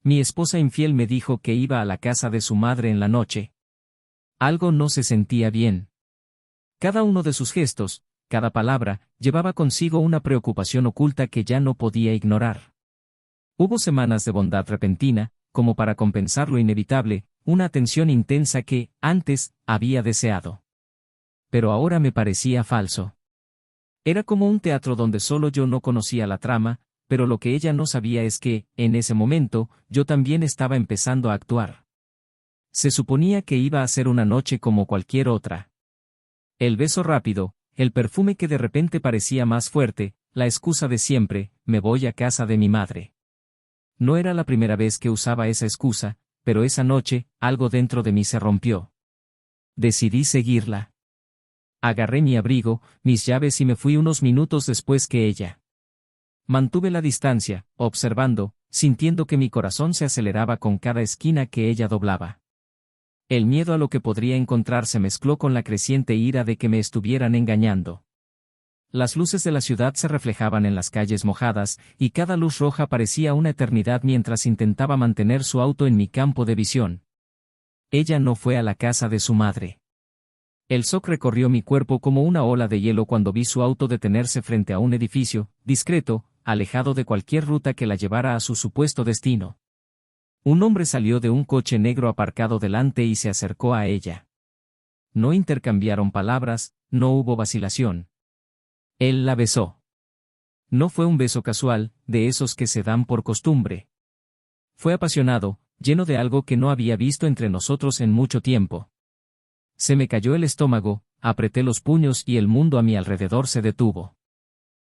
Mi esposa infiel me dijo que iba a la casa de su madre en la noche. Algo no se sentía bien. Cada uno de sus gestos, cada palabra, llevaba consigo una preocupación oculta que ya no podía ignorar. Hubo semanas de bondad repentina, como para compensar lo inevitable, una atención intensa que, antes, había deseado. Pero ahora me parecía falso. Era como un teatro donde solo yo no conocía la trama, pero lo que ella no sabía es que, en ese momento, yo también estaba empezando a actuar. Se suponía que iba a ser una noche como cualquier otra. El beso rápido, el perfume que de repente parecía más fuerte, la excusa de siempre, me voy a casa de mi madre. No era la primera vez que usaba esa excusa, pero esa noche, algo dentro de mí se rompió. Decidí seguirla. Agarré mi abrigo, mis llaves y me fui unos minutos después que ella. Mantuve la distancia, observando, sintiendo que mi corazón se aceleraba con cada esquina que ella doblaba. El miedo a lo que podría encontrar se mezcló con la creciente ira de que me estuvieran engañando. Las luces de la ciudad se reflejaban en las calles mojadas, y cada luz roja parecía una eternidad mientras intentaba mantener su auto en mi campo de visión. Ella no fue a la casa de su madre. El shock recorrió mi cuerpo como una ola de hielo cuando vi su auto detenerse frente a un edificio, discreto, alejado de cualquier ruta que la llevara a su supuesto destino. Un hombre salió de un coche negro aparcado delante y se acercó a ella. No intercambiaron palabras, no hubo vacilación. Él la besó. No fue un beso casual, de esos que se dan por costumbre. Fue apasionado, lleno de algo que no había visto entre nosotros en mucho tiempo. Se me cayó el estómago, apreté los puños y el mundo a mi alrededor se detuvo.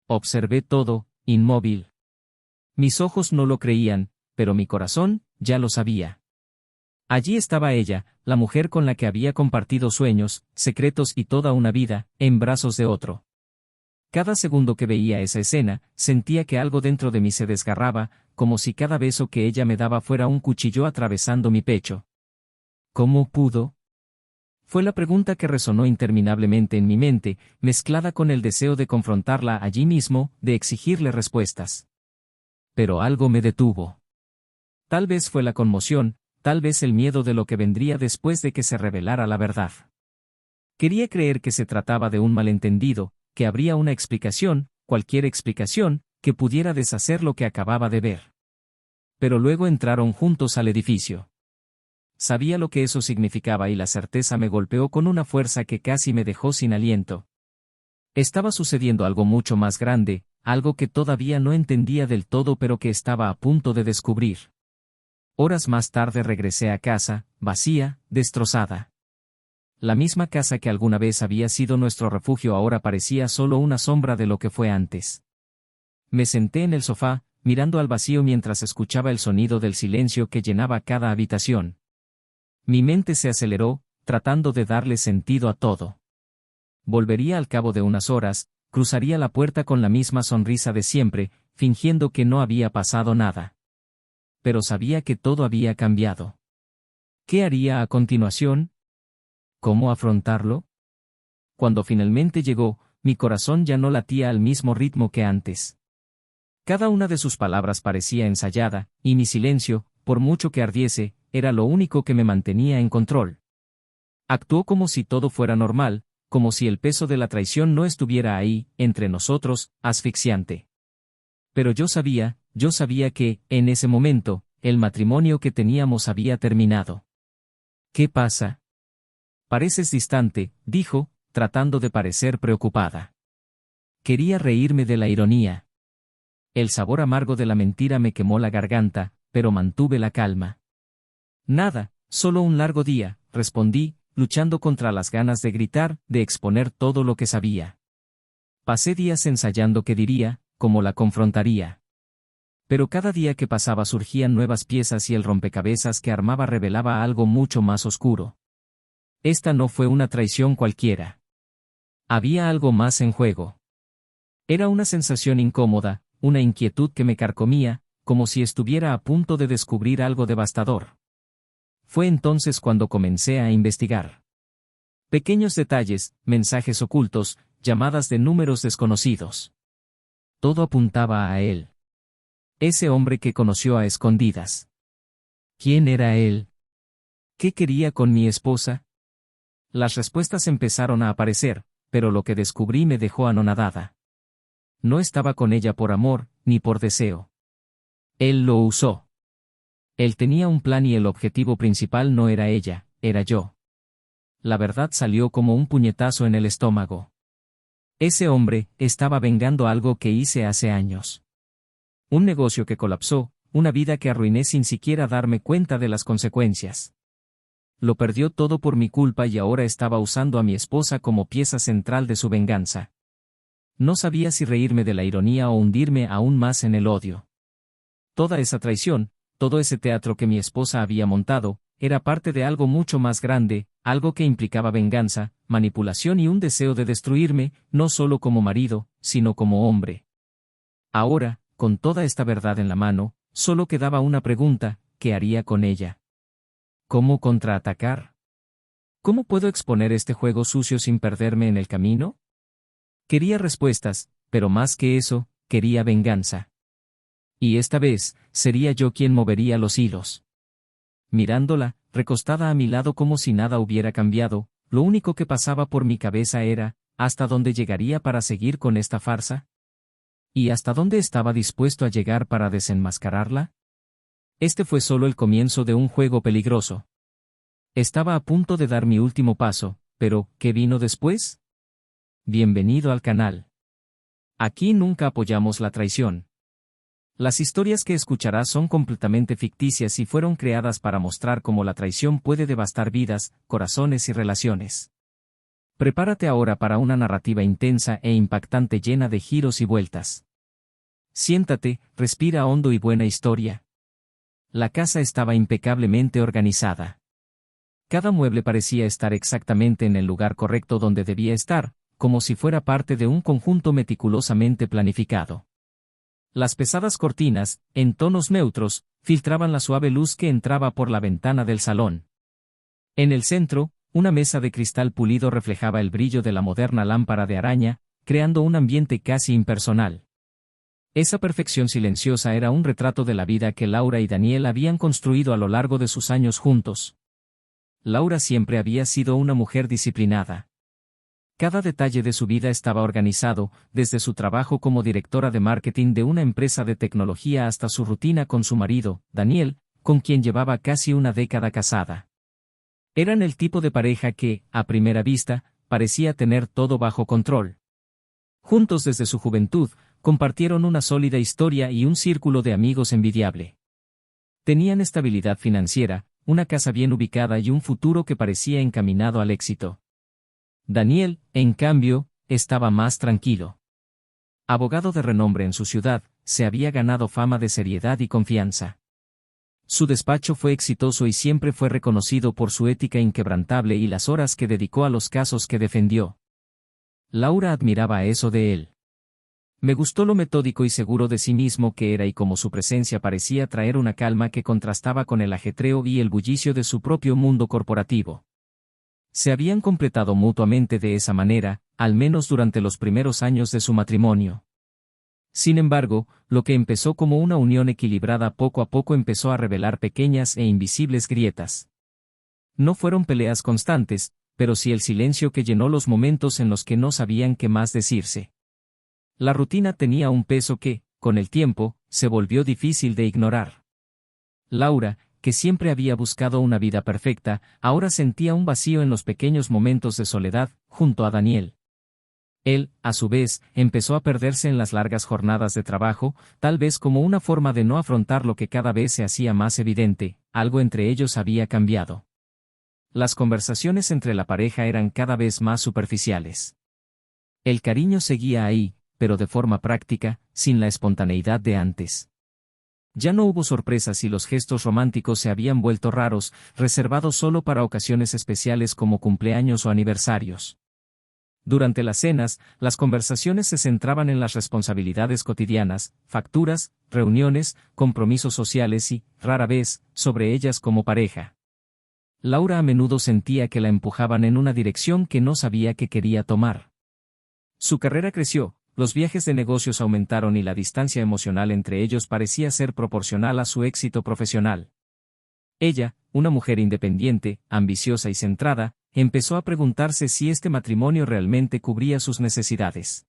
Observé todo, inmóvil. Mis ojos no lo creían, pero mi corazón, ya lo sabía. Allí estaba ella, la mujer con la que había compartido sueños, secretos y toda una vida, en brazos de otro. Cada segundo que veía esa escena, sentía que algo dentro de mí se desgarraba, como si cada beso que ella me daba fuera un cuchillo atravesando mi pecho. ¿Cómo pudo? Fue la pregunta que resonó interminablemente en mi mente, mezclada con el deseo de confrontarla allí mismo, de exigirle respuestas. Pero algo me detuvo. Tal vez fue la conmoción, tal vez el miedo de lo que vendría después de que se revelara la verdad. Quería creer que se trataba de un malentendido, que habría una explicación, cualquier explicación, que pudiera deshacer lo que acababa de ver. Pero luego entraron juntos al edificio. Sabía lo que eso significaba y la certeza me golpeó con una fuerza que casi me dejó sin aliento. Estaba sucediendo algo mucho más grande, algo que todavía no entendía del todo pero que estaba a punto de descubrir. Horas más tarde regresé a casa, vacía, destrozada. La misma casa que alguna vez había sido nuestro refugio ahora parecía solo una sombra de lo que fue antes. Me senté en el sofá, mirando al vacío mientras escuchaba el sonido del silencio que llenaba cada habitación. Mi mente se aceleró, tratando de darle sentido a todo. Volvería al cabo de unas horas, cruzaría la puerta con la misma sonrisa de siempre, fingiendo que no había pasado nada. Pero sabía que todo había cambiado. ¿Qué haría a continuación? ¿Cómo afrontarlo? Cuando finalmente llegó, mi corazón ya no latía al mismo ritmo que antes. Cada una de sus palabras parecía ensayada, y mi silencio, por mucho que ardiese, era lo único que me mantenía en control. Actuó como si todo fuera normal, como si el peso de la traición no estuviera ahí, entre nosotros, asfixiante. Pero yo sabía que, en ese momento, el matrimonio que teníamos había terminado. ¿Qué pasa? Pareces distante, dijo, tratando de parecer preocupada. Quería reírme de la ironía. El sabor amargo de la mentira me quemó la garganta, pero mantuve la calma. Nada, solo un largo día, respondí, luchando contra las ganas de gritar, de exponer todo lo que sabía. Pasé días ensayando qué diría, cómo la confrontaría. Pero cada día que pasaba surgían nuevas piezas y el rompecabezas que armaba revelaba algo mucho más oscuro. Esta no fue una traición cualquiera. Había algo más en juego. Era una sensación incómoda, una inquietud que me carcomía, como si estuviera a punto de descubrir algo devastador. Fue entonces cuando comencé a investigar. Pequeños detalles, mensajes ocultos, llamadas de números desconocidos. Todo apuntaba a él. Ese hombre que conoció a escondidas. ¿Quién era él? ¿Qué quería con mi esposa? Las respuestas empezaron a aparecer, pero lo que descubrí me dejó anonadada. No estaba con ella por amor, ni por deseo. Él lo usó. Él tenía un plan y el objetivo principal no era ella, era yo. La verdad salió como un puñetazo en el estómago. Ese hombre estaba vengando algo que hice hace años. Un negocio que colapsó, una vida que arruiné sin siquiera darme cuenta de las consecuencias. Lo perdió todo por mi culpa y ahora estaba usando a mi esposa como pieza central de su venganza. No sabía si reírme de la ironía o hundirme aún más en el odio. Toda esa traición, todo ese teatro que mi esposa había montado, era parte de algo mucho más grande, algo que implicaba venganza, manipulación y un deseo de destruirme, no solo como marido, sino como hombre. Ahora, con toda esta verdad en la mano, solo quedaba una pregunta: ¿qué haría con ella? ¿Cómo contraatacar? ¿Cómo puedo exponer este juego sucio sin perderme en el camino? Quería respuestas, pero más que eso, quería venganza. Y esta vez, sería yo quien movería los hilos. Mirándola, recostada a mi lado como si nada hubiera cambiado, lo único que pasaba por mi cabeza era: ¿hasta dónde llegaría para seguir con esta farsa? ¿Y hasta dónde estaba dispuesto a llegar para desenmascararla? Este fue solo el comienzo de un juego peligroso. Estaba a punto de dar mi último paso, pero ¿qué vino después? Bienvenido al canal. Aquí nunca apoyamos la traición. Las historias que escucharás son completamente ficticias y fueron creadas para mostrar cómo la traición puede devastar vidas, corazones y relaciones. Prepárate ahora para una narrativa intensa e impactante llena de giros y vueltas. Siéntate, respira hondo y buena historia. La casa estaba impecablemente organizada. Cada mueble parecía estar exactamente en el lugar correcto donde debía estar, como si fuera parte de un conjunto meticulosamente planificado. Las pesadas cortinas, en tonos neutros, filtraban la suave luz que entraba por la ventana del salón. En el centro, una mesa de cristal pulido reflejaba el brillo de la moderna lámpara de araña, creando un ambiente casi impersonal. Esa perfección silenciosa era un retrato de la vida que Laura y Daniel habían construido a lo largo de sus años juntos. Laura siempre había sido una mujer disciplinada. Cada detalle de su vida estaba organizado, desde su trabajo como directora de marketing de una empresa de tecnología hasta su rutina con su marido, Daniel, con quien llevaba casi una década casada. Eran el tipo de pareja que, a primera vista, parecía tener todo bajo control. Juntos desde su juventud, compartieron una sólida historia y un círculo de amigos envidiable. Tenían estabilidad financiera, una casa bien ubicada y un futuro que parecía encaminado al éxito. Daniel, en cambio, estaba más tranquilo. Abogado de renombre en su ciudad, se había ganado fama de seriedad y confianza. Su despacho fue exitoso y siempre fue reconocido por su ética inquebrantable y las horas que dedicó a los casos que defendió. Laura admiraba eso de él. Me gustó lo metódico y seguro de sí mismo que era y cómo su presencia parecía traer una calma que contrastaba con el ajetreo y el bullicio de su propio mundo corporativo. Se habían completado mutuamente de esa manera, al menos durante los primeros años de su matrimonio. Sin embargo, lo que empezó como una unión equilibrada poco a poco empezó a revelar pequeñas e invisibles grietas. No fueron peleas constantes, pero sí el silencio que llenó los momentos en los que no sabían qué más decirse. La rutina tenía un peso que, con el tiempo, se volvió difícil de ignorar. Laura, que siempre había buscado una vida perfecta, ahora sentía un vacío en los pequeños momentos de soledad, junto a Daniel. Él, a su vez, empezó a perderse en las largas jornadas de trabajo, tal vez como una forma de no afrontar lo que cada vez se hacía más evidente: algo entre ellos había cambiado. Las conversaciones entre la pareja eran cada vez más superficiales. El cariño seguía ahí, pero de forma práctica, sin la espontaneidad de antes. Ya no hubo sorpresas y los gestos románticos se habían vuelto raros, reservados solo para ocasiones especiales como cumpleaños o aniversarios. Durante las cenas, las conversaciones se centraban en las responsabilidades cotidianas, facturas, reuniones, compromisos sociales y, rara vez, sobre ellas como pareja. Laura a menudo sentía que la empujaban en una dirección que no sabía que quería tomar. Su carrera creció. Los viajes de negocios aumentaron y la distancia emocional entre ellos parecía ser proporcional a su éxito profesional. Ella, una mujer independiente, ambiciosa y centrada, empezó a preguntarse si este matrimonio realmente cubría sus necesidades.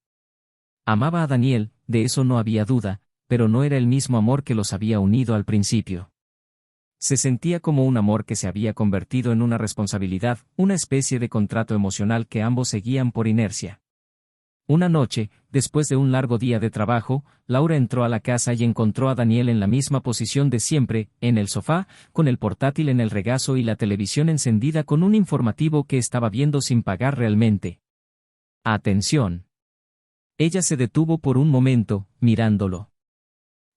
Amaba a Daniel, de eso no había duda, pero no era el mismo amor que los había unido al principio. Se sentía como un amor que se había convertido en una responsabilidad, una especie de contrato emocional que ambos seguían por inercia. Una noche, después de un largo día de trabajo, Laura entró a la casa y encontró a Daniel en la misma posición de siempre, en el sofá, con el portátil en el regazo y la televisión encendida con un informativo que estaba viendo sin pagar realmente. ¡Atención! Ella se detuvo por un momento, mirándolo.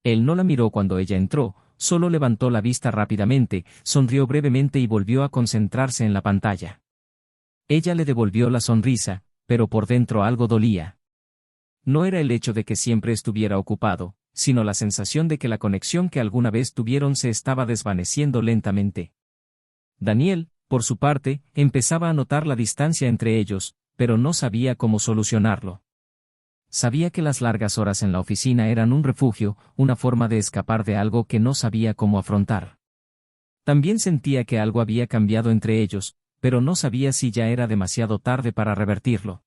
Él no la miró cuando ella entró, solo levantó la vista rápidamente, sonrió brevemente y volvió a concentrarse en la pantalla. Ella le devolvió la sonrisa, pero por dentro algo dolía. No era el hecho de que siempre estuviera ocupado, sino la sensación de que la conexión que alguna vez tuvieron se estaba desvaneciendo lentamente. Daniel, por su parte, empezaba a notar la distancia entre ellos, pero no sabía cómo solucionarlo. Sabía que las largas horas en la oficina eran un refugio, una forma de escapar de algo que no sabía cómo afrontar. También sentía que algo había cambiado entre ellos, pero no sabía si ya era demasiado tarde para revertirlo.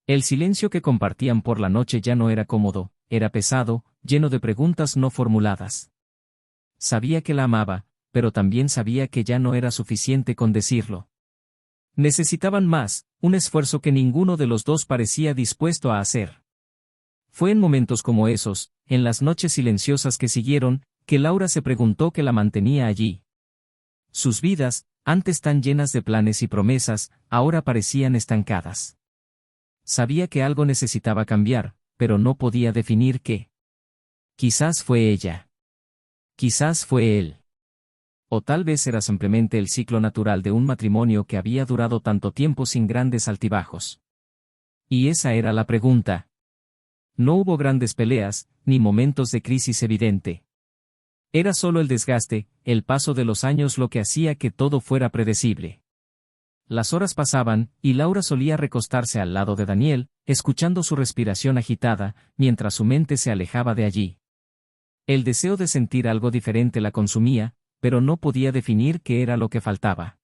El silencio que compartían por la noche ya no era cómodo, era pesado, lleno de preguntas no formuladas. Sabía que la amaba, pero también sabía que ya no era suficiente con decirlo. Necesitaban más, un esfuerzo que ninguno de los dos parecía dispuesto a hacer. Fue en momentos como esos, en las noches silenciosas que siguieron, que Laura se preguntó qué la mantenía allí. Sus vidas, antes tan llenas de planes y promesas, ahora parecían estancadas. Sabía que algo necesitaba cambiar, pero no podía definir qué. Quizás fue ella. Quizás fue él. O tal vez era simplemente el ciclo natural de un matrimonio que había durado tanto tiempo sin grandes altibajos. Y esa era la pregunta. No hubo grandes peleas, ni momentos de crisis evidente. Era solo el desgaste, el paso de los años lo que hacía que todo fuera predecible. Las horas pasaban, y Laura solía recostarse al lado de Daniel, escuchando su respiración agitada, mientras su mente se alejaba de allí. El deseo de sentir algo diferente la consumía, pero no podía definir qué era lo que faltaba.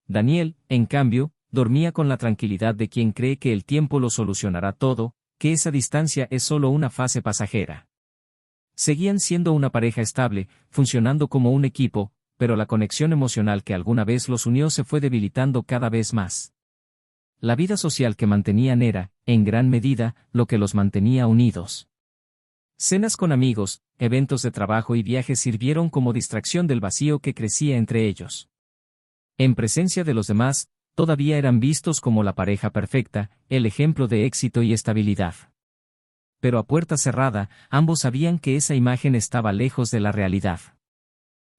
Daniel, en cambio, dormía con la tranquilidad de quien cree que el tiempo lo solucionará todo, que esa distancia es solo una fase pasajera. Seguían siendo una pareja estable, funcionando como un equipo, pero la conexión emocional que alguna vez los unió se fue debilitando cada vez más. La vida social que mantenían era, en gran medida, lo que los mantenía unidos. Cenas con amigos, eventos de trabajo y viajes sirvieron como distracción del vacío que crecía entre ellos. En presencia de los demás, todavía eran vistos como la pareja perfecta, el ejemplo de éxito y estabilidad. Pero a puerta cerrada, ambos sabían que esa imagen estaba lejos de la realidad.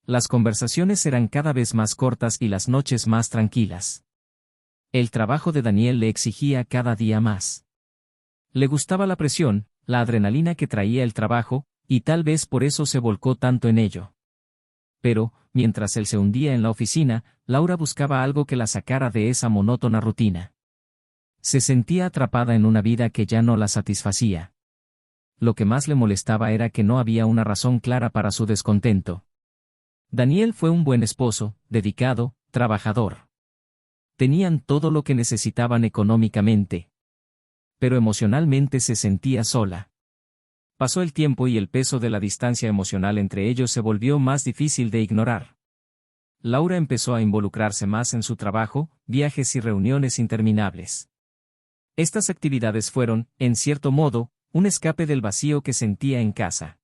Las conversaciones eran cada vez más cortas y las noches más tranquilas. El trabajo de Daniel le exigía cada día más. Le gustaba la presión, la adrenalina que traía el trabajo, y tal vez por eso se volcó tanto en ello. Pero, mientras él se hundía en la oficina, Laura buscaba algo que la sacara de esa monótona rutina. Se sentía atrapada en una vida que ya no la satisfacía. Lo que más le molestaba era que no había una razón clara para su descontento. Daniel fue un buen esposo, dedicado, trabajador. Tenían todo lo que necesitaban económicamente. Pero emocionalmente se sentía sola. Pasó el tiempo y el peso de la distancia emocional entre ellos se volvió más difícil de ignorar. Laura empezó a involucrarse más en su trabajo, viajes y reuniones interminables. Estas actividades fueron, en cierto modo, un escape del vacío que sentía en casa.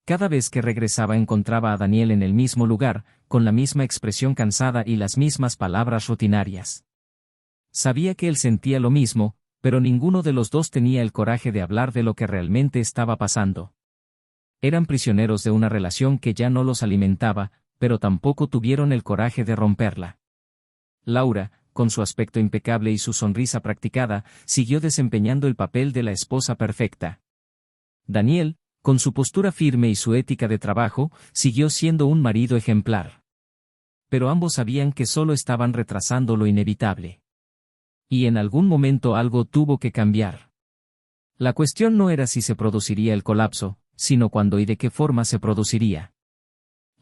Cada vez que regresaba encontraba a Daniel en el mismo lugar, con la misma expresión cansada y las mismas palabras rutinarias. Sabía que él sentía lo mismo, pero ninguno de los dos tenía el coraje de hablar de lo que realmente estaba pasando. Eran prisioneros de una relación que ya no los alimentaba, pero tampoco tuvieron el coraje de romperla. Laura, con su aspecto impecable y su sonrisa practicada, siguió desempeñando el papel de la esposa perfecta. Daniel, con su postura firme y su ética de trabajo, siguió siendo un marido ejemplar. Pero ambos sabían que solo estaban retrasando lo inevitable. Y en algún momento algo tuvo que cambiar. La cuestión no era si se produciría el colapso, sino cuándo y de qué forma se produciría.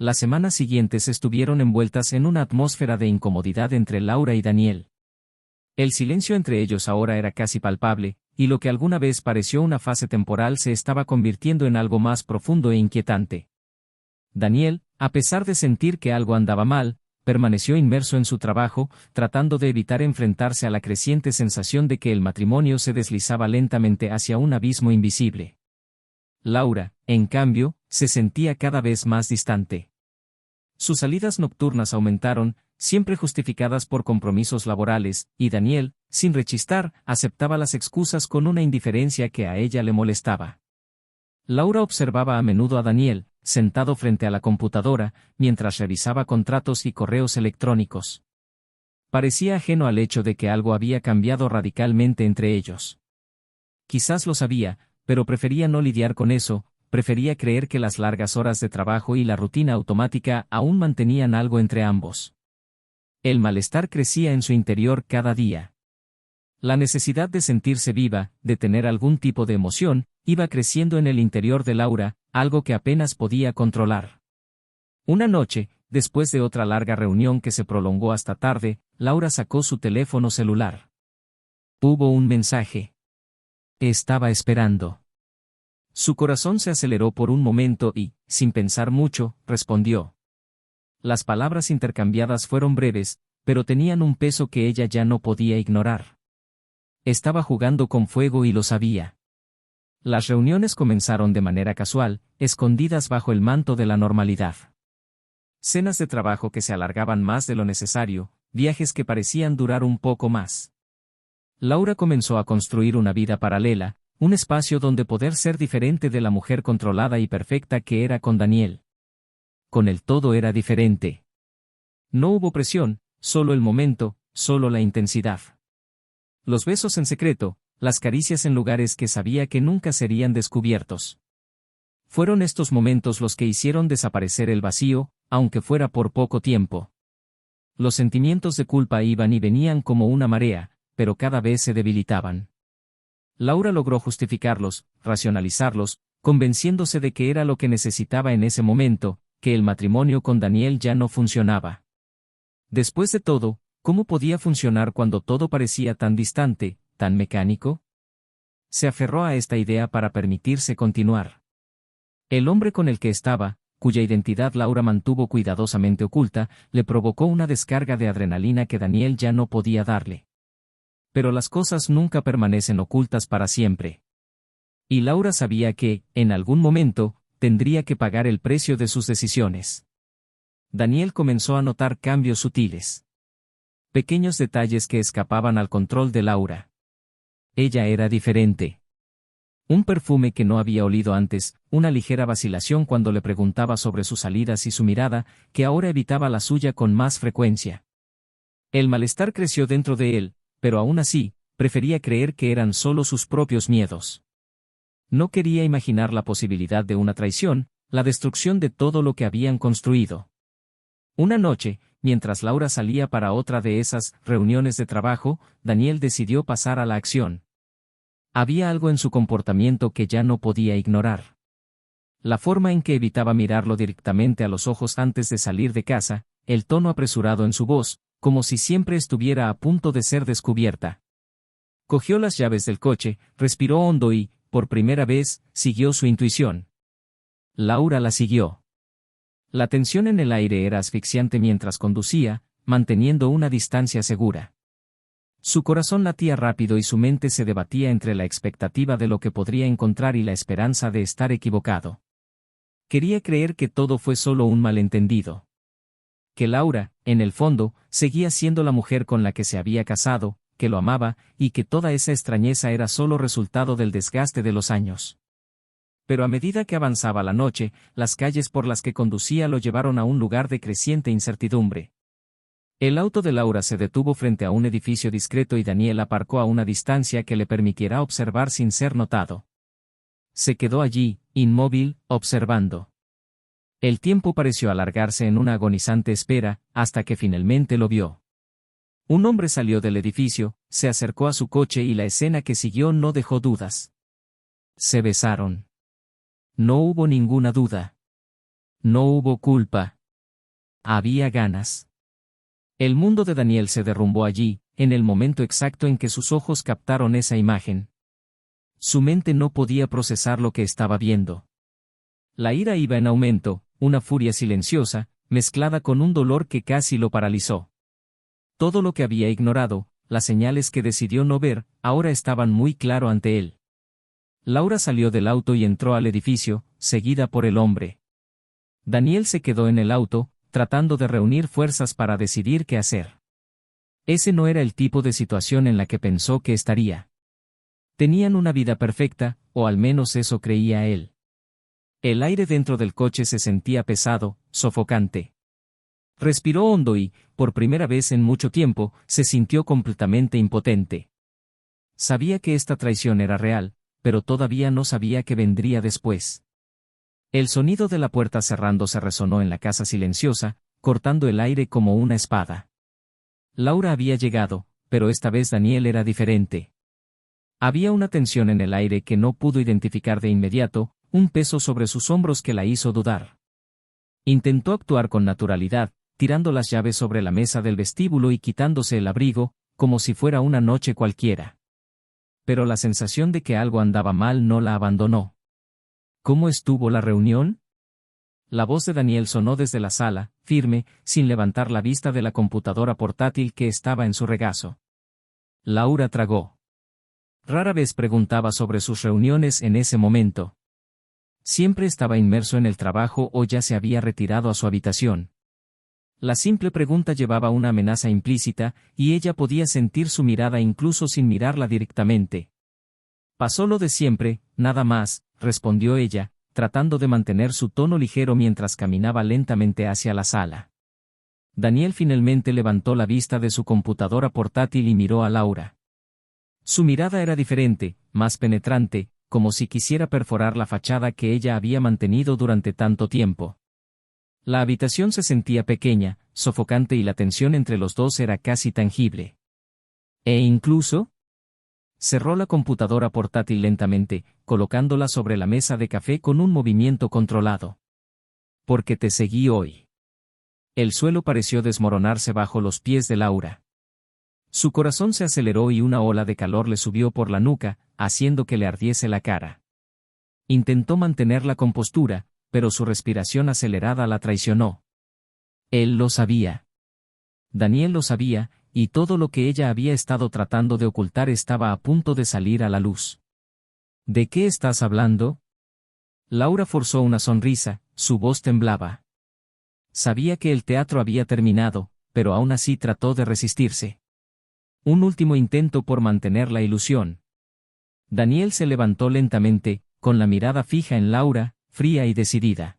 Las semanas siguientes estuvieron envueltas en una atmósfera de incomodidad entre Laura y Daniel. El silencio entre ellos ahora era casi palpable, y lo que alguna vez pareció una fase temporal se estaba convirtiendo en algo más profundo e inquietante. Daniel, a pesar de sentir que algo andaba mal, permaneció inmerso en su trabajo, tratando de evitar enfrentarse a la creciente sensación de que el matrimonio se deslizaba lentamente hacia un abismo invisible. Laura, en cambio, se sentía cada vez más distante. Sus salidas nocturnas aumentaron, siempre justificadas por compromisos laborales, y Daniel, sin rechistar, aceptaba las excusas con una indiferencia que a ella le molestaba. Laura observaba a menudo a Daniel, sentado frente a la computadora, mientras revisaba contratos y correos electrónicos. Parecía ajeno al hecho de que algo había cambiado radicalmente entre ellos. Quizás lo sabía, pero prefería no lidiar con eso, prefería creer que las largas horas de trabajo y la rutina automática aún mantenían algo entre ambos. El malestar crecía en su interior cada día. La necesidad de sentirse viva, de tener algún tipo de emoción, iba creciendo en el interior de Laura, algo que apenas podía controlar. Una noche, después de otra larga reunión que se prolongó hasta tarde, Laura sacó su teléfono celular. Hubo un mensaje. Estaba esperando. Su corazón se aceleró por un momento y, sin pensar mucho, respondió. Las palabras intercambiadas fueron breves, pero tenían un peso que ella ya no podía ignorar. Estaba jugando con fuego y lo sabía. Las reuniones comenzaron de manera casual, escondidas bajo el manto de la normalidad. Cenas de trabajo que se alargaban más de lo necesario, viajes que parecían durar un poco más. Laura comenzó a construir una vida paralela, un espacio donde poder ser diferente de la mujer controlada y perfecta que era con Daniel. Con él todo era diferente. No hubo presión, solo el momento, solo la intensidad. Los besos en secreto, las caricias en lugares que sabía que nunca serían descubiertos. Fueron estos momentos los que hicieron desaparecer el vacío, aunque fuera por poco tiempo. Los sentimientos de culpa iban y venían como una marea, pero cada vez se debilitaban. Laura logró justificarlos, racionalizarlos, convenciéndose de que era lo que necesitaba en ese momento, que el matrimonio con Daniel ya no funcionaba. Después de todo, ¿cómo podía funcionar cuando todo parecía tan distante, tan mecánico? Se aferró a esta idea para permitirse continuar. El hombre con el que estaba, cuya identidad Laura mantuvo cuidadosamente oculta, le provocó una descarga de adrenalina que Daniel ya no podía darle. Pero las cosas nunca permanecen ocultas para siempre. Y Laura sabía que, en algún momento, tendría que pagar el precio de sus decisiones. Daniel comenzó a notar cambios sutiles. Pequeños detalles que escapaban al control de Laura. Ella era diferente. Un perfume que no había olido antes, una ligera vacilación cuando le preguntaba sobre sus salidas y su mirada, que ahora evitaba la suya con más frecuencia. El malestar creció dentro de él, pero aún así, prefería creer que eran solo sus propios miedos. No quería imaginar la posibilidad de una traición, la destrucción de todo lo que habían construido. Una noche, mientras Laura salía para otra de esas reuniones de trabajo, Daniel decidió pasar a la acción. Había algo en su comportamiento que ya no podía ignorar. La forma en que evitaba mirarlo directamente a los ojos antes de salir de casa, el tono apresurado en su voz, como si siempre estuviera a punto de ser descubierta. Cogió las llaves del coche, respiró hondo y, por primera vez, siguió su intuición. Laura la siguió. La tensión en el aire era asfixiante mientras conducía, manteniendo una distancia segura. Su corazón latía rápido y su mente se debatía entre la expectativa de lo que podría encontrar y la esperanza de estar equivocado. Quería creer que todo fue solo un malentendido. Que Laura, en el fondo, seguía siendo la mujer con la que se había casado, que lo amaba, y que toda esa extrañeza era solo resultado del desgaste de los años. Pero a medida que avanzaba la noche, las calles por las que conducía lo llevaron a un lugar de creciente incertidumbre. El auto de Laura se detuvo frente a un edificio discreto y Daniel aparcó a una distancia que le permitiera observar sin ser notado. Se quedó allí, inmóvil, observando. El tiempo pareció alargarse en una agonizante espera, hasta que finalmente lo vio. Un hombre salió del edificio, se acercó a su coche y la escena que siguió no dejó dudas. Se besaron. No hubo ninguna duda. No hubo culpa. Había ganas. El mundo de Daniel se derrumbó allí, en el momento exacto en que sus ojos captaron esa imagen. Su mente no podía procesar lo que estaba viendo. La ira iba en aumento, una furia silenciosa, mezclada con un dolor que casi lo paralizó. Todo lo que había ignorado, las señales que decidió no ver, ahora estaban muy claro ante él. Laura salió del auto y entró al edificio, seguida por el hombre. Daniel se quedó en el auto, tratando de reunir fuerzas para decidir qué hacer. Ese no era el tipo de situación en la que pensó que estaría. Tenían una vida perfecta, o al menos eso creía él. El aire dentro del coche se sentía pesado, sofocante. Respiró hondo y, por primera vez en mucho tiempo, se sintió completamente impotente. Sabía que esta traición era real, pero todavía no sabía qué vendría después. El sonido de la puerta cerrándose resonó en la casa silenciosa, cortando el aire como una espada. Laura había llegado, pero esta vez Daniel era diferente. Había una tensión en el aire que no pudo identificar de inmediato, un peso sobre sus hombros que la hizo dudar. Intentó actuar con naturalidad, tirando las llaves sobre la mesa del vestíbulo y quitándose el abrigo, como si fuera una noche cualquiera. Pero la sensación de que algo andaba mal no la abandonó. ¿Cómo estuvo la reunión? La voz de Daniel sonó desde la sala, firme, sin levantar la vista de la computadora portátil que estaba en su regazo. Laura tragó. Rara vez preguntaba sobre sus reuniones en ese momento. Siempre estaba inmerso en el trabajo o ya se había retirado a su habitación. La simple pregunta llevaba una amenaza implícita, y ella podía sentir su mirada incluso sin mirarla directamente. Pasó lo de siempre, nada más, respondió ella, tratando de mantener su tono ligero mientras caminaba lentamente hacia la sala. Daniel finalmente levantó la vista de su computadora portátil y miró a Laura. Su mirada era diferente, más penetrante, como si quisiera perforar la fachada que ella había mantenido durante tanto tiempo. La habitación se sentía pequeña, sofocante y la tensión entre los dos era casi tangible. E incluso, cerró la computadora portátil lentamente, colocándola sobre la mesa de café con un movimiento controlado. Porque te seguí hoy. El suelo pareció desmoronarse bajo los pies de Laura. Su corazón se aceleró y una ola de calor le subió por la nuca, haciendo que le ardiese la cara. Intentó mantener la compostura, pero su respiración acelerada la traicionó. Él lo sabía. Daniel lo sabía, y todo lo que ella había estado tratando de ocultar estaba a punto de salir a la luz. ¿De qué estás hablando? Laura forzó una sonrisa, su voz temblaba. Sabía que el teatro había terminado, pero aún así trató de resistirse. Un último intento por mantener la ilusión. Daniel se levantó lentamente, con la mirada fija en Laura, fría y decidida.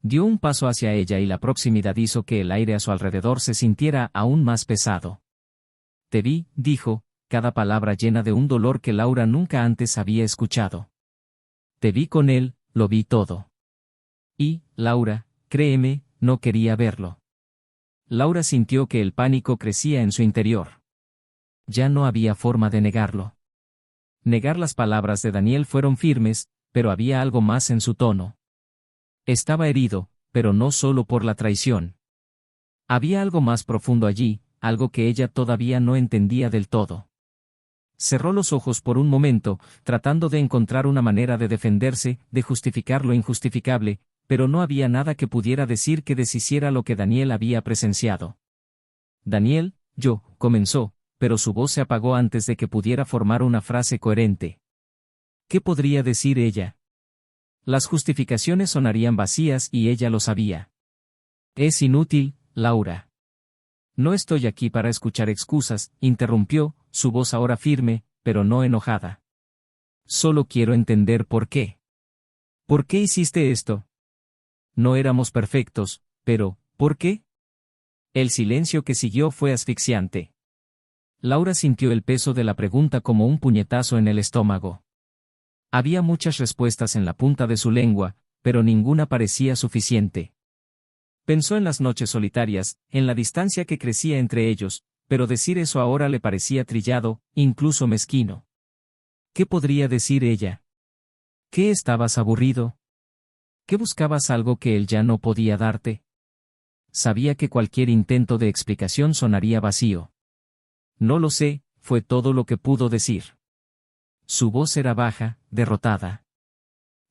Dio un paso hacia ella y la proximidad hizo que el aire a su alrededor se sintiera aún más pesado. Te vi, dijo, cada palabra llena de un dolor que Laura nunca antes había escuchado. Te vi con él, lo vi todo. Y, Laura, créeme, no quería verlo. Laura sintió que el pánico crecía en su interior. Ya no había forma de negarlo. Negar las palabras de Daniel fueron firmes, pero había algo más en su tono. Estaba herido, pero no solo por la traición. Había algo más profundo allí, algo que ella todavía no entendía del todo. Cerró los ojos por un momento, tratando de encontrar una manera de defenderse, de justificar lo injustificable, pero no había nada que pudiera decir que deshiciera lo que Daniel había presenciado. Daniel, comenzó, pero su voz se apagó antes de que pudiera formar una frase coherente. ¿Qué podría decir ella? Las justificaciones sonarían vacías y ella lo sabía. Es inútil, Laura. No estoy aquí para escuchar excusas, interrumpió, su voz ahora firme, pero no enojada. Solo quiero entender por qué. ¿Por qué hiciste esto? No éramos perfectos, pero, ¿por qué? El silencio que siguió fue asfixiante. Laura sintió el peso de la pregunta como un puñetazo en el estómago. Había muchas respuestas en la punta de su lengua, pero ninguna parecía suficiente. Pensó en las noches solitarias, en la distancia que crecía entre ellos, pero decir eso ahora le parecía trillado, incluso mezquino. ¿Qué podría decir ella? ¿Qué estabas aburrido? ¿Qué buscabas algo que él ya no podía darte? Sabía que cualquier intento de explicación sonaría vacío. No lo sé, fue todo lo que pudo decir. Su voz era baja, derrotada.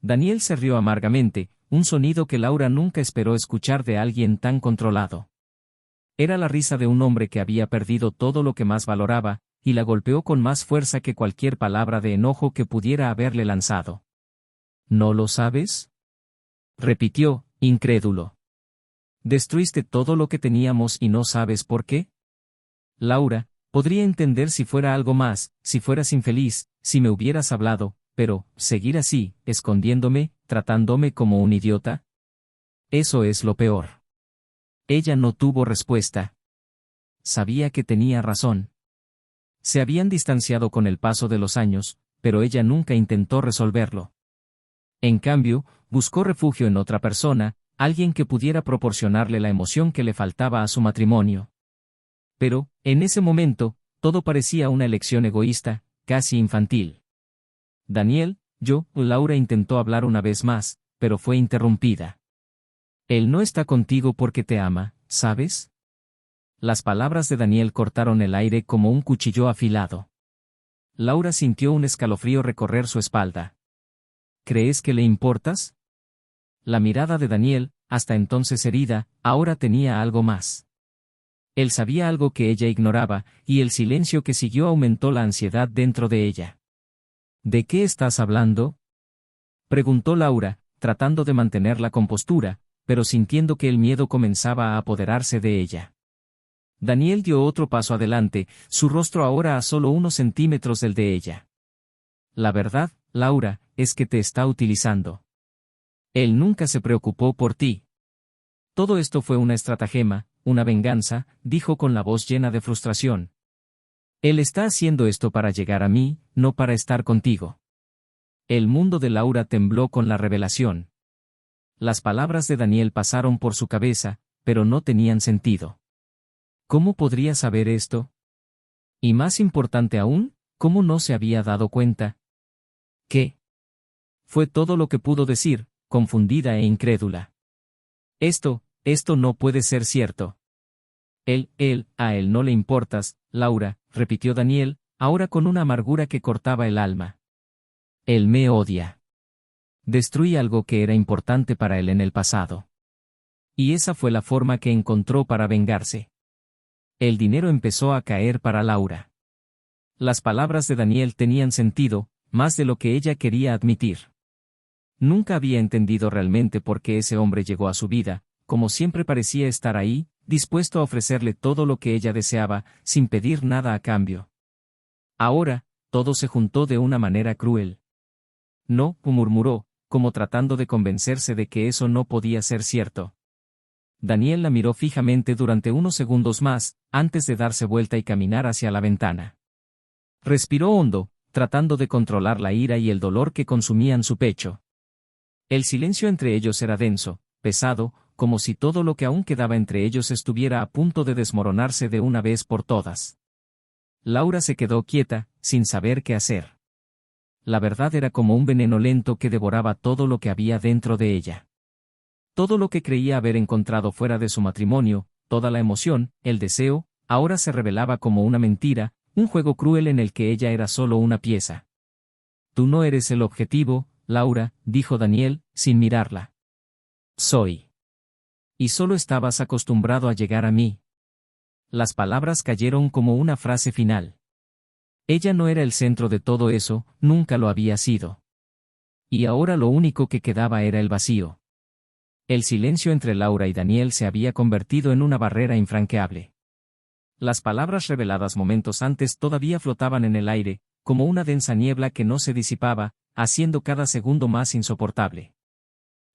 Daniel se rió amargamente, un sonido que Laura nunca esperó escuchar de alguien tan controlado. Era la risa de un hombre que había perdido todo lo que más valoraba, y la golpeó con más fuerza que cualquier palabra de enojo que pudiera haberle lanzado. ¿No lo sabes?, repitió, incrédulo. ¿Destruiste todo lo que teníamos y no sabes por qué? Laura, podría entender si fuera algo más, si fueras infeliz, si me hubieras hablado, pero, seguir así, escondiéndome, tratándome como un idiota. Eso es lo peor. Ella no tuvo respuesta. Sabía que tenía razón. Se habían distanciado con el paso de los años, pero ella nunca intentó resolverlo. En cambio, buscó refugio en otra persona, alguien que pudiera proporcionarle la emoción que le faltaba a su matrimonio. Pero, en ese momento, todo parecía una elección egoísta, casi infantil. Laura intentó hablar una vez más, pero fue interrumpida. Él no está contigo porque te ama, ¿sabes? Las palabras de Daniel cortaron el aire como un cuchillo afilado. Laura sintió un escalofrío recorrer su espalda. ¿Crees que le importas? La mirada de Daniel, hasta entonces herida, ahora tenía algo más. Él sabía algo que ella ignoraba, y el silencio que siguió aumentó la ansiedad dentro de ella. ¿De qué estás hablando?, preguntó Laura, tratando de mantener la compostura, pero sintiendo que el miedo comenzaba a apoderarse de ella. Daniel dio otro paso adelante, su rostro ahora a solo unos centímetros del de ella. La verdad, Laura, es que te está utilizando. Él nunca se preocupó por ti. Todo esto fue una estratagema, una venganza, dijo con la voz llena de frustración. Él está haciendo esto para llegar a mí, no para estar contigo. El mundo de Laura tembló con la revelación. Las palabras de Daniel pasaron por su cabeza, pero no tenían sentido. ¿Cómo podría saber esto? Y más importante aún, ¿cómo no se había dado cuenta? ¿Qué? Fue todo lo que pudo decir, confundida e incrédula. Esto no puede ser cierto. A él no le importas, Laura, repitió Daniel, ahora con una amargura que cortaba el alma. Él me odia. Destruí algo que era importante para él en el pasado. Y esa fue la forma que encontró para vengarse. El dinero empezó a caer para Laura. Las palabras de Daniel tenían sentido, más de lo que ella quería admitir. Nunca había entendido realmente por qué ese hombre llegó a su vida, como siempre parecía estar ahí, dispuesto a ofrecerle todo lo que ella deseaba, sin pedir nada a cambio. Ahora, todo se juntó de una manera cruel. No, murmuró, como tratando de convencerse de que eso no podía ser cierto. Daniel la miró fijamente durante unos segundos más, antes de darse vuelta y caminar hacia la ventana. Respiró hondo, tratando de controlar la ira y el dolor que consumían su pecho. El silencio entre ellos era denso, pesado, como si todo lo que aún quedaba entre ellos estuviera a punto de desmoronarse de una vez por todas. Laura se quedó quieta, sin saber qué hacer. La verdad era como un veneno lento que devoraba todo lo que había dentro de ella. Todo lo que creía haber encontrado fuera de su matrimonio, toda la emoción, el deseo, ahora se revelaba como una mentira, un juego cruel en el que ella era solo una pieza. Tú no eres el objetivo, Laura, dijo Daniel, sin mirarla. Soy. Y solo estabas acostumbrado a llegar a mí. Las palabras cayeron como una frase final. Ella no era el centro de todo eso, nunca lo había sido. Y ahora lo único que quedaba era el vacío. El silencio entre Laura y Daniel se había convertido en una barrera infranqueable. Las palabras reveladas momentos antes todavía flotaban en el aire, como una densa niebla que no se disipaba, haciendo cada segundo más insoportable.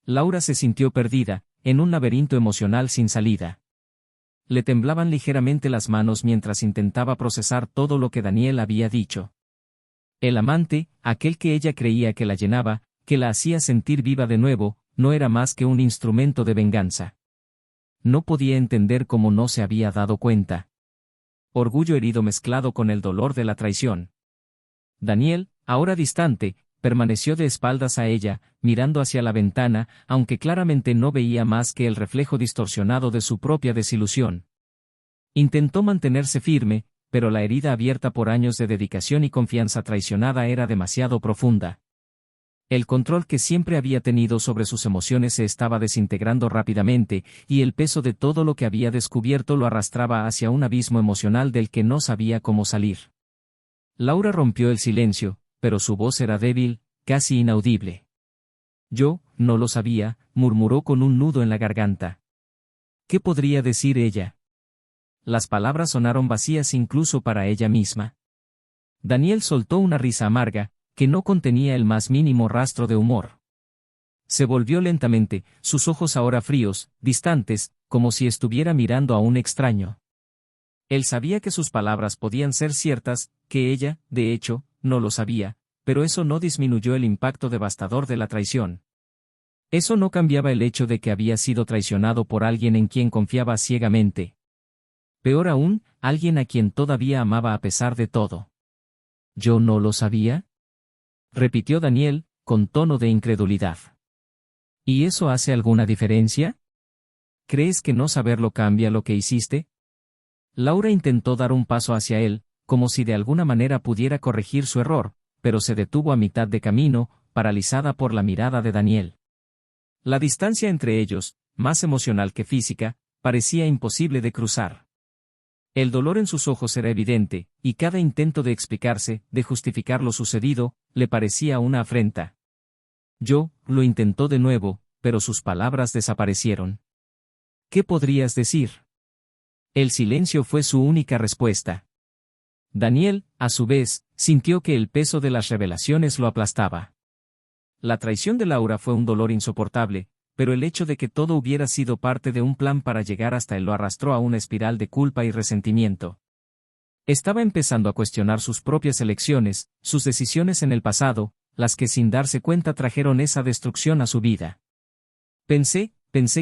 Laura se sintió perdida, en un laberinto emocional sin salida. Le temblaban ligeramente las manos mientras intentaba procesar todo lo que Daniel había dicho. El amante, aquel que ella creía que la llenaba, que la hacía sentir viva de nuevo, no era más que un instrumento de venganza. No podía entender cómo no se había dado cuenta. Orgullo herido mezclado con el dolor de la traición. Daniel, ahora distante, permaneció de espaldas a ella, mirando hacia la ventana, aunque claramente no veía más que el reflejo distorsionado de su propia desilusión. Intentó mantenerse firme, pero la herida abierta por años de dedicación y confianza traicionada era demasiado profunda. El control que siempre había tenido sobre sus emociones se estaba desintegrando rápidamente, y el peso de todo lo que había descubierto lo arrastraba hacia un abismo emocional del que no sabía cómo salir. Laura rompió el silencio, pero su voz era débil, casi inaudible. Yo, no lo sabía, murmuró con un nudo en la garganta. ¿Qué podría decir ella? Las palabras sonaron vacías incluso para ella misma. Daniel soltó una risa amarga, que no contenía el más mínimo rastro de humor. Se volvió lentamente, sus ojos ahora fríos, distantes, como si estuviera mirando a un extraño. Él sabía que sus palabras podían ser ciertas, que ella, de hecho, no lo sabía, pero eso no disminuyó el impacto devastador de la traición. Eso no cambiaba el hecho de que había sido traicionado por alguien en quien confiaba ciegamente. Peor aún, alguien a quien todavía amaba a pesar de todo. ¿Yo no lo sabía?, repitió Daniel, con tono de incredulidad. ¿Y eso hace alguna diferencia? ¿Crees que no saberlo cambia lo que hiciste? Laura intentó dar un paso hacia él, como si de alguna manera pudiera corregir su error, pero se detuvo a mitad de camino, paralizada por la mirada de Daniel. La distancia entre ellos, más emocional que física, parecía imposible de cruzar. El dolor en sus ojos era evidente, y cada intento de explicarse, de justificar lo sucedido, le parecía una afrenta. Yo, lo intentó de nuevo, pero sus palabras desaparecieron. ¿Qué podrías decir? El silencio fue su única respuesta. Daniel, a su vez, sintió que el peso de las revelaciones lo aplastaba. La traición de Laura fue un dolor insoportable, pero el hecho de que todo hubiera sido parte de un plan para llegar hasta él lo arrastró a una espiral de culpa y resentimiento. Estaba empezando a cuestionar sus propias elecciones, sus decisiones en el pasado, las que sin darse cuenta trajeron esa destrucción a su vida. Pensé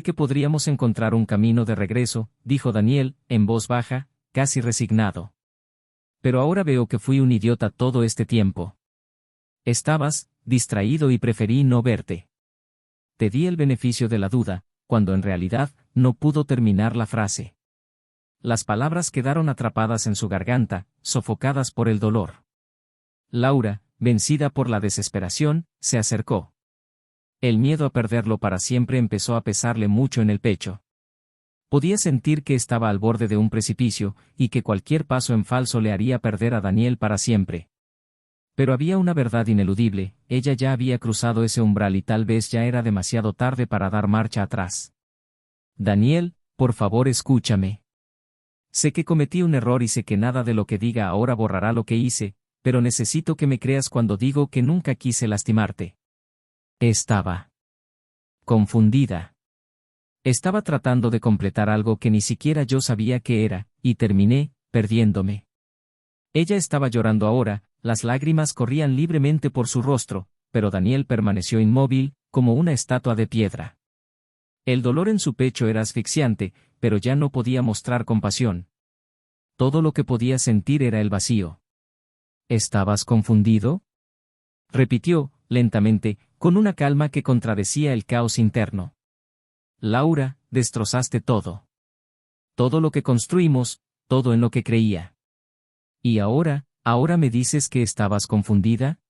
que podríamos encontrar un camino de regreso, dijo Daniel, en voz baja, casi resignado. Pero ahora veo que fui un idiota todo este tiempo. Estabas distraído y preferí no verte. Te di el beneficio de la duda, cuando en realidad, no pudo terminar la frase. Las palabras quedaron atrapadas en su garganta, sofocadas por el dolor. Laura, vencida por la desesperación, se acercó. El miedo a perderlo para siempre empezó a pesarle mucho en el pecho. Podía sentir que estaba al borde de un precipicio, y que cualquier paso en falso le haría perder a Daniel para siempre. Pero había una verdad ineludible, ella ya había cruzado ese umbral y tal vez ya era demasiado tarde para dar marcha atrás. Daniel, por favor escúchame. Sé que cometí un error y sé que nada de lo que diga ahora borrará lo que hice, pero necesito que me creas cuando digo que nunca quise lastimarte. Estaba confundida. Estaba tratando de completar algo que ni siquiera yo sabía qué era, y terminé perdiéndome. Ella estaba llorando ahora, las lágrimas corrían libremente por su rostro, pero Daniel permaneció inmóvil, como una estatua de piedra. El dolor en su pecho era asfixiante, pero ya no podía mostrar compasión. Todo lo que podía sentir era el vacío. ¿Estabas confundido?, repitió, lentamente, con una calma que contradecía el caos interno. Laura, destrozaste todo. Todo lo que construimos, todo en lo que creía. ¿Y ahora me dices que estabas confundida?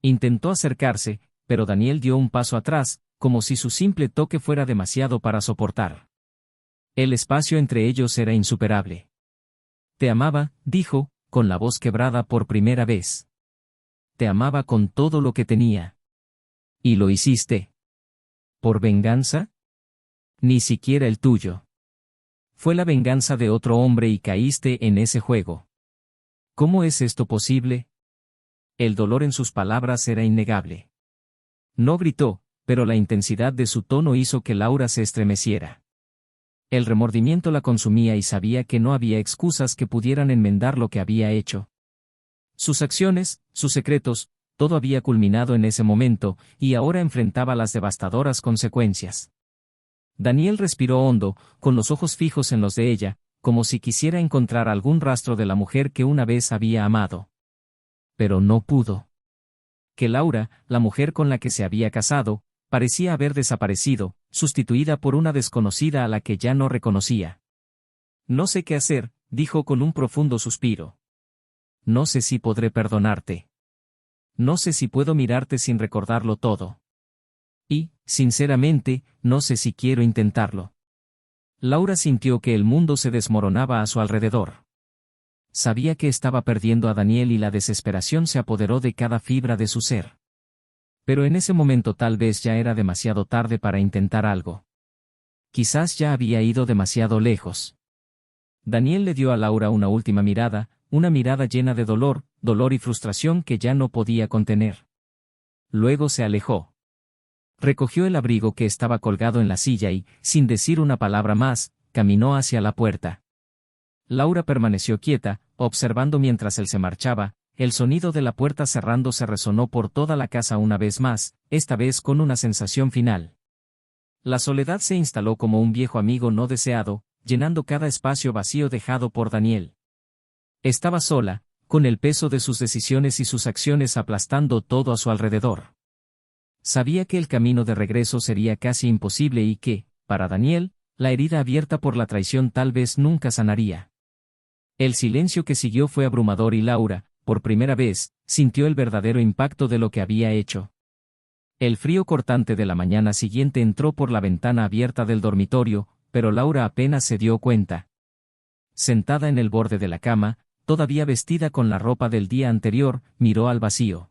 Intentó acercarse, pero Daniel dio un paso atrás, como si su simple toque fuera demasiado para soportar. El espacio entre ellos era insuperable. Te amaba, dijo, con la voz quebrada por primera vez. Te amaba con todo lo que tenía. ¿Y lo hiciste por venganza? Ni siquiera el tuyo. Fue la venganza de otro hombre y caíste en ese juego. ¿Cómo es esto posible? El dolor en sus palabras era innegable. No gritó, pero la intensidad de su tono hizo que Laura se estremeciera. El remordimiento la consumía y sabía que no había excusas que pudieran enmendar lo que había hecho. Sus acciones, sus secretos, todo había culminado en ese momento, y ahora enfrentaba las devastadoras consecuencias. Daniel respiró hondo, con los ojos fijos en los de ella, como si quisiera encontrar algún rastro de la mujer que una vez había amado. Pero no pudo. que Laura, la mujer con la que se había casado, parecía haber desaparecido, sustituida por una desconocida a la que ya no reconocía. No sé qué hacer, dijo con un profundo suspiro. No sé si podré perdonarte. No sé si puedo mirarte sin recordarlo todo. Y, sinceramente, no sé si quiero intentarlo. Laura sintió que el mundo se desmoronaba a su alrededor. Sabía que estaba perdiendo a Daniel y la desesperación se apoderó de cada fibra de su ser. Pero en ese momento tal vez ya era demasiado tarde para intentar algo. Quizás ya había ido demasiado lejos. Daniel le dio a Laura una última mirada, una mirada llena de dolor, dolor y frustración que ya no podía contener. Luego se alejó. Recogió el abrigo que estaba colgado en la silla y, sin decir una palabra más, caminó hacia la puerta. Laura permaneció quieta, observando mientras él se marchaba. El sonido de la puerta cerrándose resonó por toda la casa una vez más, esta vez con una sensación final. La soledad se instaló como un viejo amigo no deseado, llenando cada espacio vacío dejado por Daniel. Estaba sola, con el peso de sus decisiones y sus acciones aplastando todo a su alrededor. Sabía que el camino de regreso sería casi imposible y que, para Daniel, la herida abierta por la traición tal vez nunca sanaría. El silencio que siguió fue abrumador y Laura, por primera vez, sintió el verdadero impacto de lo que había hecho. El frío cortante de la mañana siguiente entró por la ventana abierta del dormitorio, pero Laura apenas se dio cuenta. Sentada en el borde de la cama, todavía vestida con la ropa del día anterior, miró al vacío.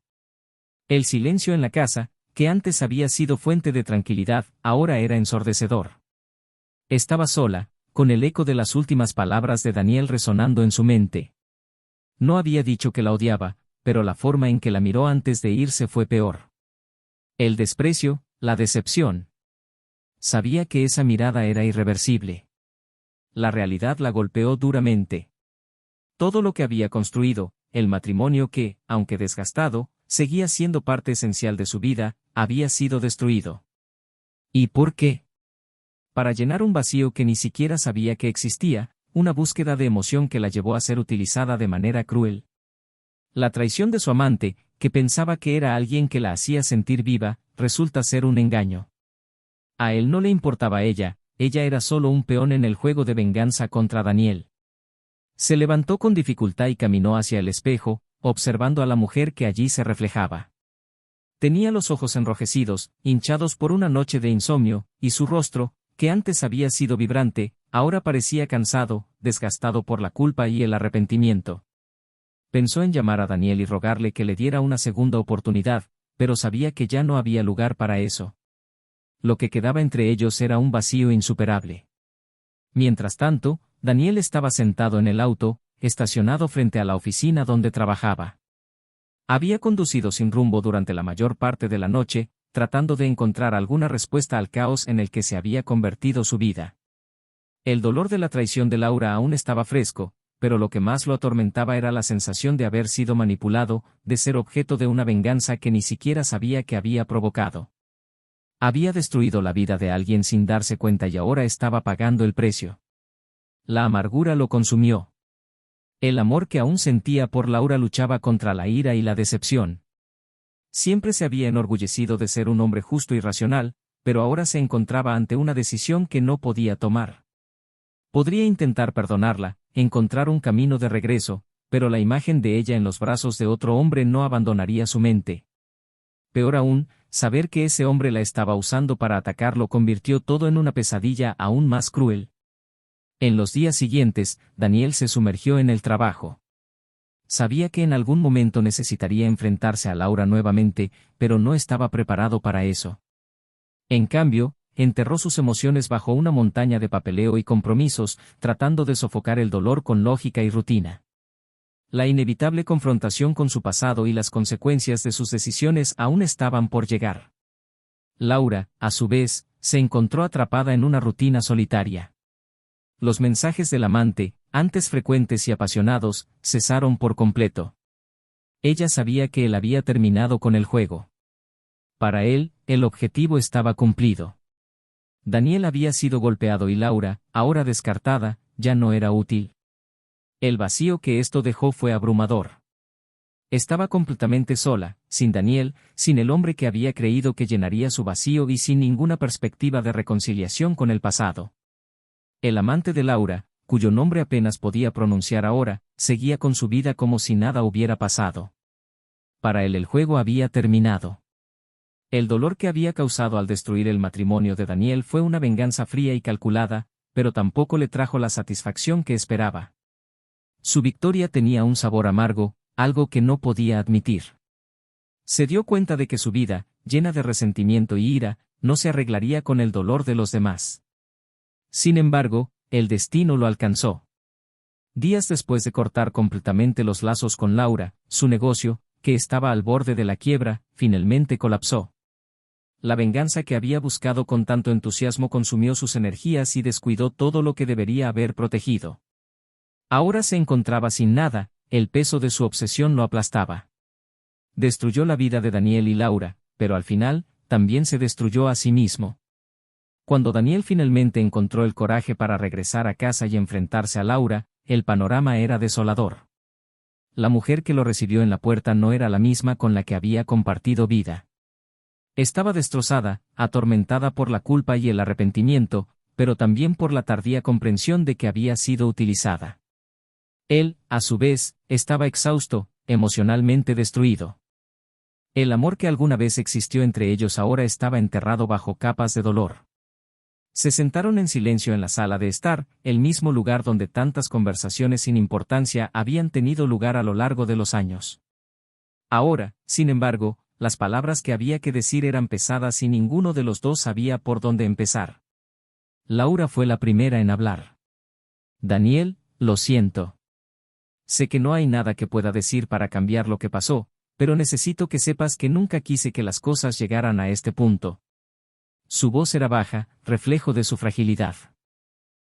El silencio en la casa, que antes había sido fuente de tranquilidad, ahora era ensordecedor. Estaba sola, con el eco de las últimas palabras de Daniel resonando en su mente. No había dicho que la odiaba, pero la forma en que la miró antes de irse fue peor. El desprecio, la decepción. Sabía que esa mirada era irreversible. La realidad la golpeó duramente. Todo lo que había construido, el matrimonio que, aunque desgastado, seguía siendo parte esencial de su vida, había sido destruido. ¿Y por qué? Para llenar un vacío que ni siquiera sabía que existía, una búsqueda de emoción que la llevó a ser utilizada de manera cruel. La traición de su amante, que pensaba que era alguien que la hacía sentir viva, resulta ser un engaño. A él no le importaba ella era solo un peón en el juego de venganza contra Daniel. Se levantó con dificultad y caminó hacia el espejo, observando a la mujer que allí se reflejaba. Tenía los ojos enrojecidos, hinchados por una noche de insomnio, y su rostro, que antes había sido vibrante, ahora parecía cansado, desgastado por la culpa y el arrepentimiento. Pensó en llamar a Daniel y rogarle que le diera una segunda oportunidad, pero sabía que ya no había lugar para eso. Lo que quedaba entre ellos era un vacío insuperable. Mientras tanto, Daniel estaba sentado en el auto, estacionado frente a la oficina donde trabajaba. Había conducido sin rumbo durante la mayor parte de la noche, tratando de encontrar alguna respuesta al caos en el que se había convertido su vida. El dolor de la traición de Laura aún estaba fresco, pero lo que más lo atormentaba era la sensación de haber sido manipulado, de ser objeto de una venganza que ni siquiera sabía que había provocado. Había destruido la vida de alguien sin darse cuenta y ahora estaba pagando el precio. La amargura lo consumió. El amor que aún sentía por Laura luchaba contra la ira y la decepción. Siempre se había enorgullecido de ser un hombre justo y racional, pero ahora se encontraba ante una decisión que no podía tomar. Podría intentar perdonarla, encontrar un camino de regreso, pero la imagen de ella en los brazos de otro hombre no abandonaría su mente. Peor aún, saber que ese hombre la estaba usando para atacarlo convirtió todo en una pesadilla aún más cruel. En los días siguientes, Daniel se sumergió en el trabajo. Sabía que en algún momento necesitaría enfrentarse a Laura nuevamente, pero no estaba preparado para eso. En cambio, enterró sus emociones bajo una montaña de papeleo y compromisos, tratando de sofocar el dolor con lógica y rutina. La inevitable confrontación con su pasado y las consecuencias de sus decisiones aún estaban por llegar. Laura, a su vez, se encontró atrapada en una rutina solitaria. Los mensajes del amante, antes frecuentes y apasionados, cesaron por completo. Ella sabía que él había terminado con el juego. Para él, el objetivo estaba cumplido. Daniel había sido golpeado y Laura, ahora descartada, ya no era útil. El vacío que esto dejó fue abrumador. Estaba completamente sola, sin Daniel, sin el hombre que había creído que llenaría su vacío y sin ninguna perspectiva de reconciliación con el pasado. El amante de Laura, cuyo nombre apenas podía pronunciar ahora, seguía con su vida como si nada hubiera pasado. Para él el juego había terminado. El dolor que había causado al destruir el matrimonio de Daniel fue una venganza fría y calculada, pero tampoco le trajo la satisfacción que esperaba. Su victoria tenía un sabor amargo, algo que no podía admitir. Se dio cuenta de que su vida, llena de resentimiento y ira, no se arreglaría con el dolor de los demás. Sin embargo, el destino lo alcanzó. Días después de cortar completamente los lazos con Laura, su negocio, que estaba al borde de la quiebra, finalmente colapsó. La venganza que había buscado con tanto entusiasmo consumió sus energías y descuidó todo lo que debería haber protegido. Ahora se encontraba sin nada, el peso de su obsesión lo aplastaba. Destruyó la vida de Daniel y Laura, pero al final, también se destruyó a sí mismo. Cuando Daniel finalmente encontró el coraje para regresar a casa y enfrentarse a Laura, el panorama era desolador. La mujer que lo recibió en la puerta no era la misma con la que había compartido vida. Estaba destrozada, atormentada por la culpa y el arrepentimiento, pero también por la tardía comprensión de que había sido utilizada. Él, a su vez, estaba exhausto, emocionalmente destruido. El amor que alguna vez existió entre ellos ahora estaba enterrado bajo capas de dolor. Se sentaron en silencio en la sala de estar, el mismo lugar donde tantas conversaciones sin importancia habían tenido lugar a lo largo de los años. Ahora, sin embargo, las palabras que había que decir eran pesadas y ninguno de los dos sabía por dónde empezar. Laura fue la primera en hablar. Daniel, lo siento. Sé que no hay nada que pueda decir para cambiar lo que pasó, pero necesito que sepas que nunca quise que las cosas llegaran a este punto. Su voz era baja, reflejo de su fragilidad.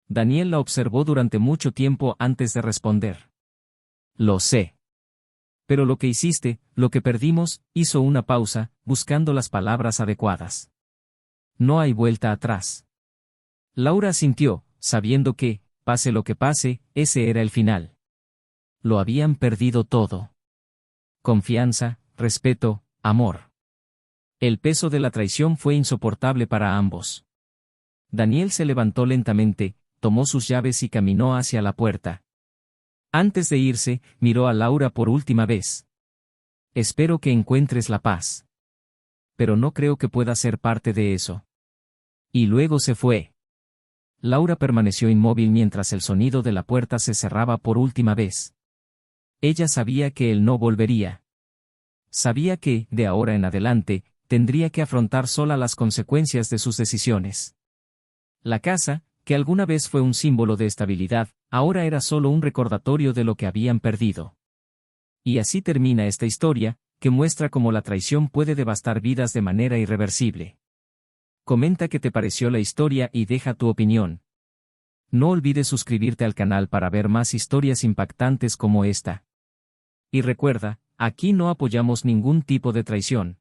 Daniel la observó durante mucho tiempo antes de responder. Lo sé. Pero lo que hiciste, lo que perdimos, hizo una pausa, buscando las palabras adecuadas. No hay vuelta atrás. Laura asintió, sabiendo que, pase lo que pase, ese era el final. Lo habían perdido todo. Confianza, respeto, amor. El peso de la traición fue insoportable para ambos. Daniel se levantó lentamente, tomó sus llaves y caminó hacia la puerta. Antes de irse, miró a Laura por última vez. Espero que encuentres la paz. Pero no creo que pueda ser parte de eso. Y luego se fue. Laura permaneció inmóvil mientras el sonido de la puerta se cerraba por última vez. Ella sabía que él no volvería. Sabía que, de ahora en adelante, tendría que afrontar sola las consecuencias de sus decisiones. La casa, que alguna vez fue un símbolo de estabilidad, ahora era solo un recordatorio de lo que habían perdido. Y así termina esta historia, que muestra cómo la traición puede devastar vidas de manera irreversible. Comenta qué te pareció la historia y deja tu opinión. No olvides suscribirte al canal para ver más historias impactantes como esta. Y recuerda, aquí no apoyamos ningún tipo de traición.